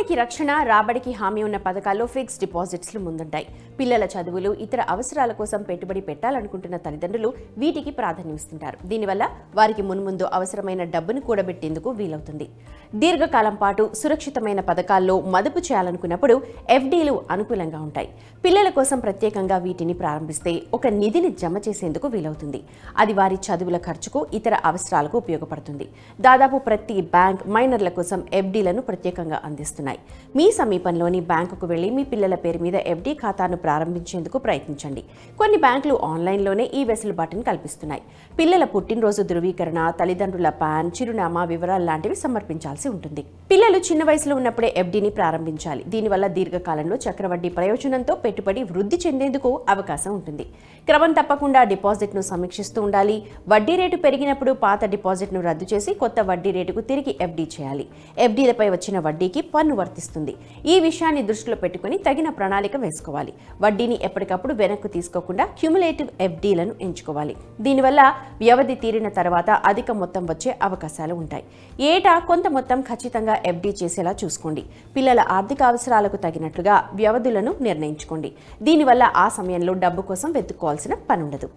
పెట్టుబడికి రక్షణ, రాబడికి హామీ ఉన్న పథకాల్లో ఫిక్స్డ్ డిపాజిట్స్లు ముందుంటాయి. పిల్లల చదువులు, ఇతర అవసరాల కోసం పెట్టుబడి పెట్టాలనుకుంటున్న తల్లిదండ్రులు వీటికి ప్రాధాన్యమిస్తుంటారు. దీనివల్ల వారికి మున్ముందు అవసరమైన డబ్బును కూడబెట్టేందుకు వీలవుతుంది. దీర్ఘకాలం పాటు సురక్షితమైన పథకాల్లో మదుపు చేయాలనుకున్నప్పుడు ఎఫ్డీలు అనుకూలంగా ఉంటాయి. పిల్లల కోసం ప్రత్యేకంగా వీటిని ప్రారంభిస్తే ఒక నిధిని జమ చేసేందుకు వీలవుతుంది. అది వారి చదువుల ఖర్చుకు, ఇతర అవసరాలకు ఉపయోగపడుతుంది. దాదాపు ప్రతి బ్యాంక్ మైనర్ల కోసం ఎఫ్డీలను ప్రత్యేకంగా అందిస్తున్నాయి. మీ సమీపంలోని బ్యాంకుకు వెళ్లి మీ పిల్లల పేరు మీద ఎఫ్డీ ఖాతాను ప్రారంభించేందుకు ప్రయత్నించండి. కొన్ని బ్యాంకులు ఆన్లైన్లోనే ఈ వెసులుబాటును కల్పిస్తున్నాయి. పిల్లల పుట్టినరోజు ధృవీకరణ, తల్లిదండ్రుల పాన్, చిరునామా వివరాలు లాంటివి సమర్పించాల్సి ఉంటుంది. పిల్లలు చిన్న వయసులో ఉన్నప్పుడే ఎఫ్డీని ప్రారంభించాలి. దీనివల్ల దీర్ఘకాలంలో చక్రవడ్డీ ప్రయోజనంతో పెట్టుబడి వృద్ధి చెందేందుకు అవకాశం ఉంటుంది. క్రమం తప్పకుండా డిపాజిట్ను సమీక్షిస్తూ ఉండాలి. వడ్డీ రేటు పెరిగినప్పుడు పాత డిపాజిట్ను రద్దు చేసి కొత్త వడ్డీ రేటుకు తిరిగి ఎఫ్డీ చేయాలి. ఎఫ్డీలపై వచ్చిన వడ్డీకి పన్ను వర్తిస్తుంది. ఈ విషయాన్ని దృష్టిలో పెట్టుకుని తగిన ప్రణాళిక వేసుకోవాలి. వడ్డీని ఎప్పటికప్పుడు వెనక్కు తీసుకోకుండా క్యుములేటివ్ ఎఫ్డీలను ఎంచుకోవాలి. దీనివల్ల వ్యవధి తీరిన తర్వాత అధిక మొత్తం వచ్చే అవకాశాలు ఉంటాయి. ఏటా కొంత మొత్తం ఖచ్చితంగా ఎఫ్డీ చేసేలా చూసుకోండి. పిల్లల ఆర్థిక అవసరాలకు తగినట్లుగా వ్యవధులను నిర్ణయించుకోండి. దీనివల్ల ఆ సమయంలో డబ్బు కోసం వెతుక్కోవాల్సిన పనుండదు.